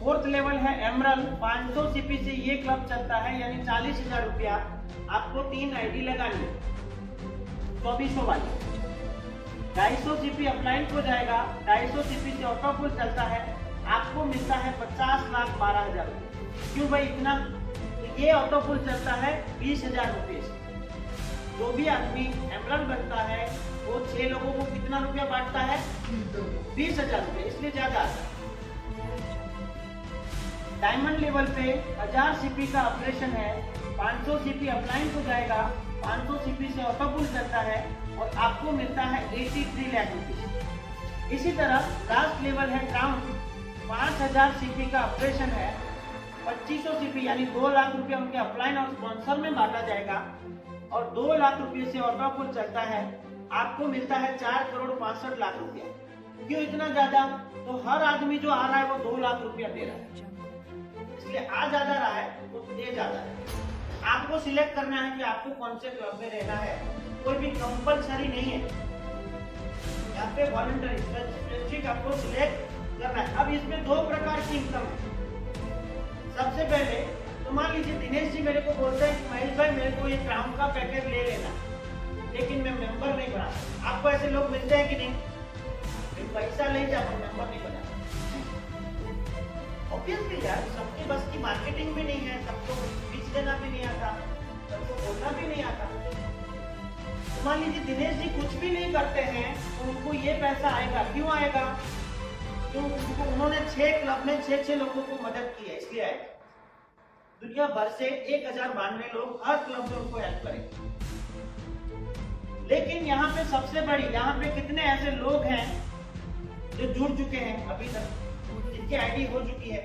फोर्थ लेवल है एमरल्ड। 500 सीपी से ये क्लब चलता है यानी 40,000 रुपया। आपको 3 आईडी लगानी है 2400 वाली। 250 सीपी अपलाइन को जाएगा, 250 सीपी से ऑटो पूल चलता है, आपको मिलता है 50,12,000 रुपये। क्यों भाई इतना? तो ये ऑटो पूल चलता है 20,000 रुपये से। जो भी आदमी एमरल्ड बनता है वो 6 लोगों को कितना रुपया बांटता है? 20,000 रुपये, इसलिए ज्यादा आता है। डायमंड लेवल पे 1000 सीपी का ऑपरेशन है, 500 सीपी अपलाइन को जाएगा, 500 सीपी से ऑटो पूल चलता है, और आपको मिलता है 83 लाख रुपये। इसी तरह लास्ट लेवल है क्राउन। 5000 सीपी का ऑपरेशन है, 2500 सीपी यानी 2 लाख रुपया उनके अपलाइन और स्पॉन्सर में बांटा जाएगा, और 2 लाख रुपये से ऑटो पूल चलता है, आपको मिलता है 4,65,00,000 रुपया। क्यों इतना ज्यादा? तो हर आदमी जो आ रहा है वो 2 लाख रुपया दे रहा है, इसलिए आ ज्यादा रहा है तो दे ज्यादा है। आपको सिलेक्ट करना है कि आपको कौन से क्लब में रहना है, कोई भी कंपलसरी नहीं है, यहाँ पे वॉलंटरी स्पेसिफिक आपको सिलेक्ट करना है। अब इसमें 2 प्रकार की इनकम है। सबसे पहले तो मान लीजिए दिनेश जी मेरे को बोलते हैं कि महेश भाई मेरे को ये क्राउन का पैकेज ले लेना, लेकिन मैं मेंबर नहीं बना। आपको ऐसे लोग मिलते हैं कि नहीं? पैसा ले जाओ, मेंबर नहीं बना। ऑब्वियसली यार, सबके बस की मार्केटिंग भी नहीं है, सबको पिच देना भी नहीं आता, सबको बोलना भी नहीं आता। तो मान लीजिए दिनेश जी कुछ भी नहीं करते हैं तो उनको ये पैसा आएगा। क्यों आएगा? क्योंकि उन्होंने 6 क्लब में 6 लोगों को मदद की है, इसलिए आएगा। दुनिया भर से 1092 लोग हर क्लब में उनको हेल्प करेंगे। लेकिन यहाँ पे सबसे बड़ी, यहाँ पे कितने ऐसे लोग हैं जो जुड़ चुके हैं अभी तक, जिनकी आईडी हो चुकी है?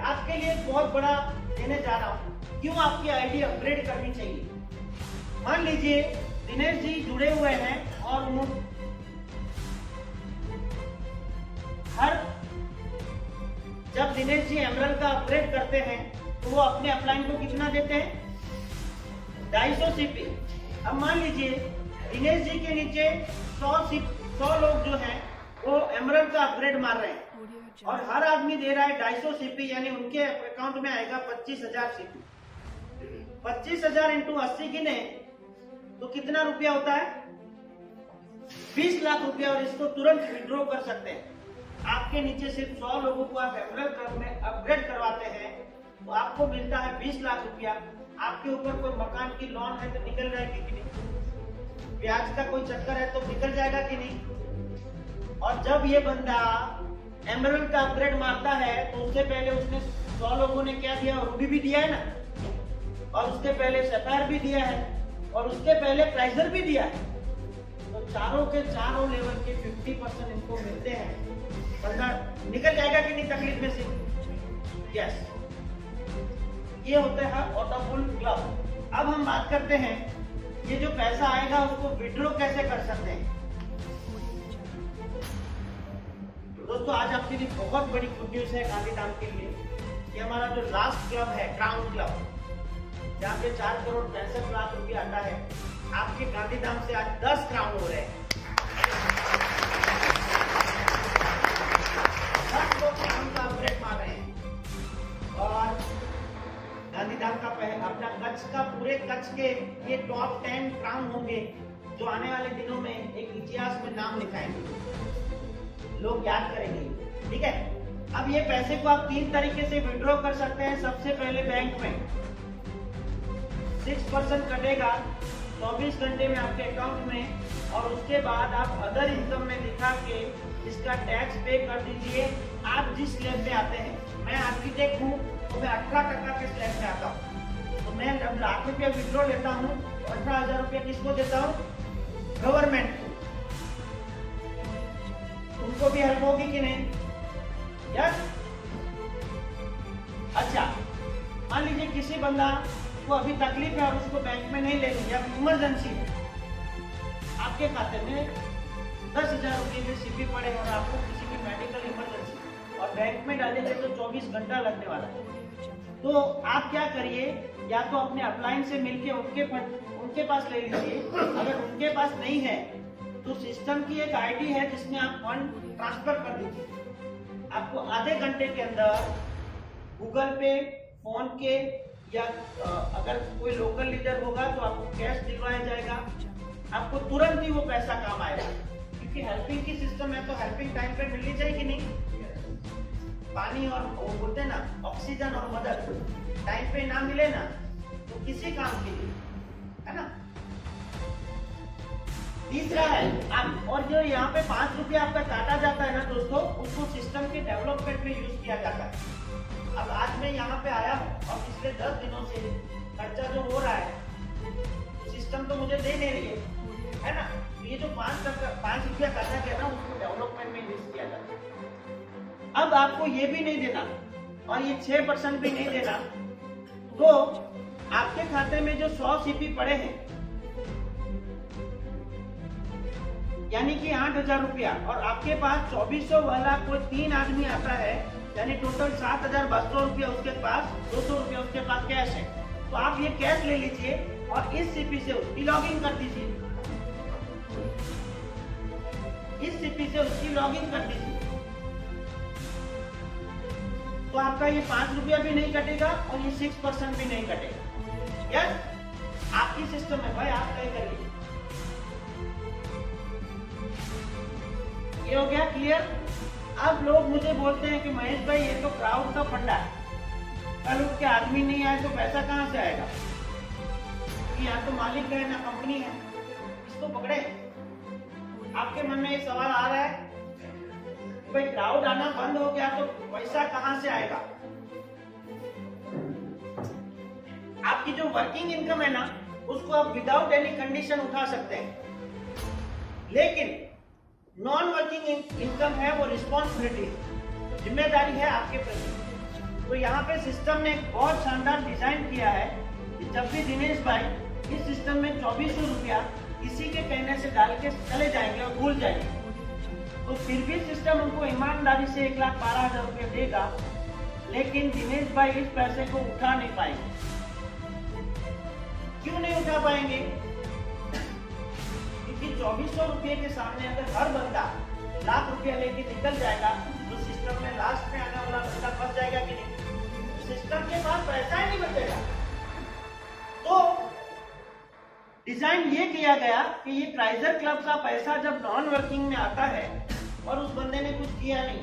आपके लिए बहुत बड़ा देने जा रहा हूँ। क्यों आपकी आईडी अपग्रेड करनी चाहिए? मान लीजिए दिनेश जी जुड़े हुए हैं और जब दिनेश जी एमरल्ड का अपग्रेड करते हैं तो वो अपने अपलाइन को कितना देते हैं? 250 सीपी। अब मान लीजिए दिनेश जी के नीचे 100 लोग जो हैं वो एमरल्ड का अपग्रेड मार रहे हैं और हर आदमी दे रहा है 250 सीपी, यानी उनके अकाउंट में आएगा 25,000 सीपी। 25,000 इंटू 80 गिने तो कितना रुपया होता है? 20 लाख रुपया। और इसको तुरंत विड्रॉ कर सकते हैं। आपके नीचे सिर्फ 100 लोगों को आप एमरल्ड में अपग्रेड करवाते हैं तो आपको मिलता है 20 लाख रुपया। आपके ऊपर कोई मकान की लोन है तो निकल जाएगी कि नहीं? ब्याज का कोई चक्कर है तो निकल जाएगा कि नहीं? और जब ये बंदा एमरल्ड का अपग्रेड मारता है तो उससे पहले उसने 100 लोगों ने क्या दिया? रूबी भी दिया है ना, और उसके पहले सफायर भी दिया है, और उसके पहले प्राइजर भी दिया है। तो चारों के चारों लेवल के 50% इनको मिलते हैं। बंदा निकल जाएगा कि नहीं तकलीफ में से? यस, ये होता है ऑटोपुल क्लब। अब हम बात करते हैं ये जो पैसा आएगा उसको विड्रॉ कैसे कर सकते हैं। दोस्तों आज आपके लिए बहुत बड़ी गुड न्यूज है गांधीधाम के लिए कि हमारा जो लास्ट क्लब है क्राउन क्लब, जहाँ पे 4 करोड़ 65 लाख रुपया आता है, आपके गांधीधाम से आज 10 क्राउन हो रहे हैं। 10 लोग क्राउन का अपग्रेड मार रहे हैं और गांधीधाम का अपना कच्छ का पूरे कच्छ के ये टॉप 10 क्राउन होंगे जो आने वाले दिनों में एक इतिहास में नाम लिखाएंगे, लोग याद करेंगे। ठीक है, अब ये पैसे को आप 3 तरीके से विड्रॉ कर सकते हैं। सबसे पहले बैंक में 6% कटेगा 24 घंटे में आपके अकाउंट में, और उसके बाद आप अदर इनकम में दिखा के इसका टैक्स पे कर दीजिए। आप जिस स्लैब में आते हैं, मैं आर्किटेक्ट हूँ तो मैं 18% के स्लैब में आता हूँ, तो मैं जब लाख रुपया विड्रॉ लेता हूँ तो 18,000 रुपया किसको देता हूँ? गवर्नमेंट को। उनको भी हेल्प होगी कि नहीं? यस। अच्छा, मान लीजिए किसी बंदा को अभी तकलीफ है और उसको बैंक में नहीं लेनी है, इमरजेंसी है, आपके खाते में 10,000 रुपये के सीपी पड़े और आपको किसी की मेडिकल इमरजेंसी और बैंक में डालेंगे तो 24 घंटा लगने वाला है। तो आप क्या करिए, या तो अपने अपलाइन से मिलके उनके पास ले लीजिए। अगर उनके पास नहीं है तो सिस्टम की एक आईडी है जिसमें आप फंड ट्रांसफर कर दीजिए। आपको आधे घंटे के अंदर गूगल पे, फोन के, या अगर कोई लोकल लीडर होगा तो आपको कैश दिलवाया जाएगा। आपको तुरंत ही वो पैसा काम आएगा, क्योंकि हेल्पिंग की सिस्टम है तो हेल्पिंग टाइम पे मिलनी चाहिए कि नहीं? पानी और वो बोलते हैं ना ऑक्सीजन और मदद टाइम पे ना मिले ना तो किसी काम के लिए, है ना? तीसरा है आप, और जो यहाँ पे 5 रुपया आपका काटा जाता है ना दोस्तों, उसको सिस्टम के डेवलपमेंट में यूज किया जाता है। अब आज मैं यहाँ पे आया हूँ और पिछले 10 दिनों से खर्चा जो हो रहा है सिस्टम तो मुझे दे नहीं रही है ना? तो ये जो 5 रुपया काटा गया ना उसको डेवलपमेंट में यूज किया जाता है। अब आपको ये भी नहीं देना और ये 6% भी नहीं देना, तो आपके खाते में जो 100 सीपी पड़े हैं, यानी कि 8,000 रुपया, और आपके पास 2400 वाला कोई 3 आदमी आता है, यानी टोटल 7,200 रुपया उसके पास, 200 रुपया उसके पास कैश है, तो आप ये कैश ले लीजिए और इस सीपी से उसकी लॉगिन कर दीजिए। इस सीपी से उसकी लॉगिन कर दीजिए, तो आपका ये 5 रुपया भी नहीं कटेगा और ये 6% भी नहीं कटेगा। यस, आपकी सिस्टम है भाई, आप तय करिए। ये हो गया क्लियर? अब लोग मुझे बोलते हैं कि महेश भाई ये तो क्राउड का फंडा है, कल उसके आदमी नहीं आए तो पैसा कहाँ से आएगा? यहाँ तो मालिक है ना कंपनी है, इसको पकड़े। आपके मन में ये सवाल आ रहा है भाई क्राउड आना बंद हो गया तो पैसा कहाँ से आएगा? आपकी जो वर्किंग इनकम है ना उसको आप विदाउट एनी कंडीशन उठा सकते हैं, लेकिन नॉन वर्किंग इनकम है वो रिस्पॉन्सिबिलिटी, जिम्मेदारी है आपके प्रति। तो यहाँ पे सिस्टम ने बहुत शानदार डिजाइन किया है कि जब भी दिनेश भाई इस सिस्टम में 2400 रुपया किसी के कहने से डाल के चले जाएंगे और भूल जाएंगे, तो फिर भी सिस्टम उनको ईमानदारी से 1,12,000 रुपये देगा, लेकिन दिनेश भाई इस पैसे को उठा नहीं पाएंगे। क्यों नहीं उठा पाएंगे? क्योंकि 2400 रुपये के सामने अगर हर बंदा लाख रुपया लेके निकल जाएगा तो सिस्टम में लास्ट में आने वाला बंदा फंस जाएगा कि नहीं? सिस्टम के पास पैसा ही नहीं बचेगा। तो डिजाइन ये किया गया कि ये क्राइजर क्लब का पैसा जब नॉन वर्किंग में आता है और उस बंदे ने कुछ किया नहीं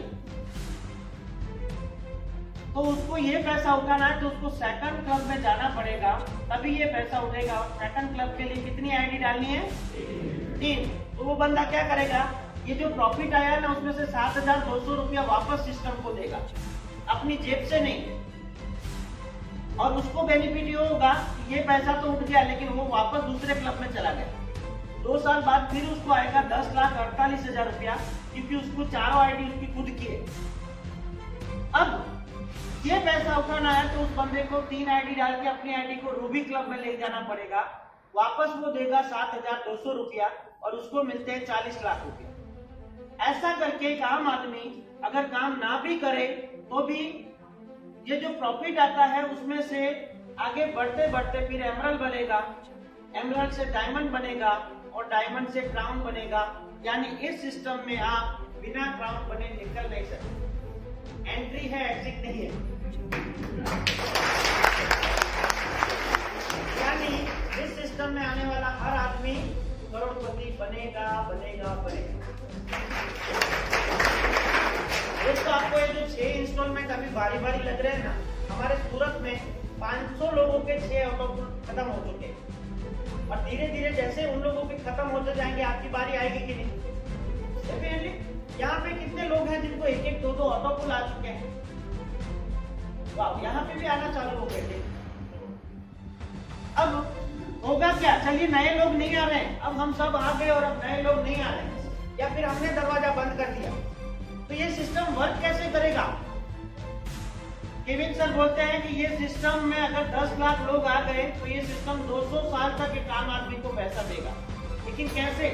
तो उसको ये पैसा उठाना है, तो उसको सेकंड क्लब में जाना पड़ेगा, तभी ये पैसा उठेगा। सेकंड क्लब के लिए कितनी आईडी डालनी है? 3। तो वो बंदा क्या करेगा, ये जो प्रॉफिट आया ना उसमें से 7200 रुपया वापस सिस्टम को देगा, अपनी जेब से नहीं। और उसको बेनिफिट ये होगा कि ये पैसा तो उठ गया लेकिन वो वापस दूसरे क्लब में चला गया। 2 साल बाद फिर उसको आएगा 10,48,000 रुपया, क्योंकि उसको चारों आईडी उसकी खुद की है। अब ये पैसा उठाना है तो उस बंदे को 3 आईडी डाल के अपनी आईडी को रूबी क्लब में ले जाना पड़ेगा, वापस वो देगा 7,200 रुपया और उसको मिलते हैं 40 लाख रुपया। ऐसा करके एक आम आदमी अगर काम ना भी करे तो भी ये जो प्रॉफिट आता है उसमें से आगे बढ़ते बढ़ते फिर एमरल्ड बनेगा, एमरल्ड से डायमंड बनेगा और डायमंड से क्राउन बनेगा। यानी इस सिस्टम में आप बिना क्राउन बने निकल नहीं सकते। एंट्री है, एग्जिट नहीं है। यानी इस सिस्टम में आने वाला हर आदमी करोड़पति बनेगा बनेगा बनेगा। दोस्तों आपको ये जो 6 इंस्टॉलमेंट अभी बारी बारी लग रहे हैं ना, हमारे सूरत में 500 लोगों के 6 ऑटो खत्म हो चुके हैं और धीरे धीरे जैसे उन लोगों के खत्म होते जाएंगे आपकी बारी आएगी कि नहीं? यहाँ पे कितने लोग हैं जिनको 1-1, 2-2 ऑटो पुल आ चुके हैं? वाह, यहाँ पे भी आना चालू हो गए थे। अब होगा क्या? चलिए नए लोग नहीं आ रहे हैं, अब हम सब आ गए और अब नए लोग नहीं आ रहे हैं, या फिर हमने दरवाजा बंद कर दिया, तो ये सिस्टम वर्क कैसे करेगा? केविन सर बोलते हैं कि ये सिस्टम में अगर 10 लाख लोग आ गए तो ये सिस्टम 200 साल तक एक आम आदमी को पैसा देगा। लेकिन कैसे?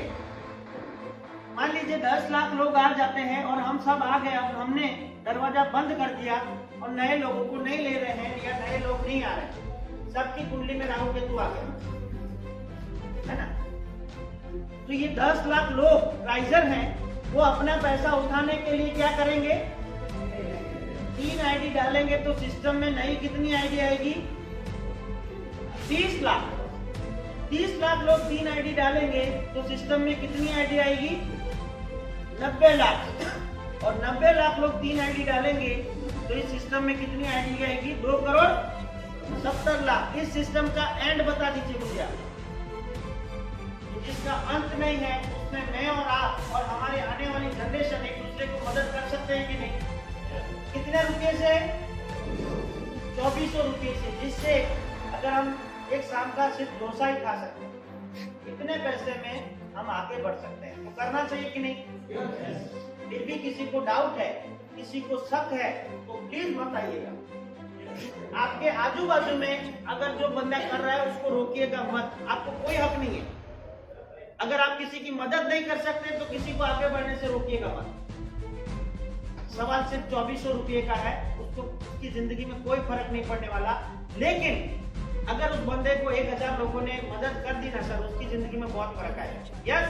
मान लीजिए 10 लाख लोग आ जाते हैं और हम सब आ गए और हमने दरवाजा बंद कर दिया और नए लोगों को नहीं ले रहे हैं या नए लोग नहीं आ रहे, सबकी कुंडली में राहु केतु आ गया, है ना? तो ये 10 लाख लोग राइजर हैं, वो अपना पैसा उठाने के लिए क्या करेंगे? 3 आईडी डालेंगे तो सिस्टम में नई कितनी आईडी आएगी? 30 लाख। 30 लाख लोग 3 आईडी डालेंगे तो सिस्टम में कितनी आईडी आएगी? 90 लाख। और 90 लाख लोग 3 आईडी डालेंगे तो इस सिस्टम में कितनी आईडी आएगी? 2,70,00,000। इस सिस्टम का एंड बता दीजिए मुझे आप। जिसका अंत नहीं है उसमें मैं और आप और हमारे आने वाली जनरेशन एक दूसरे को मदद कर सकते हैं कि नहीं? कितने रुपए से? 2400 रुपये से, जिससे अगर हम एक शाम का सिर्फ डोसा ही खा सकते हैं, इतने पैसे में हम आगे बढ़ सकते हैं। तो करना चाहिए कि नहीं? फिर भी किसी को डाउट है, किसी को शक है तो प्लीज मत आइएगा। आपके आजू बाजू में अगर जो बंदा कर रहा है उसको रोकिएगा मत, आपको कोई हक नहीं है। अगर आप किसी की मदद नहीं कर सकते तो किसी को आगे बढ़ने से रोकिएगा मत। सवाल सिर्फ 2400 रुपये का है, उसको उसकी जिंदगी में कोई फर्क नहीं पड़ने वाला। लेकिन अगर उस बंदे को 1000 लोगों ने मदद कर दी ना सर, उसकी जिंदगी में बहुत फर्क आएगा। यस।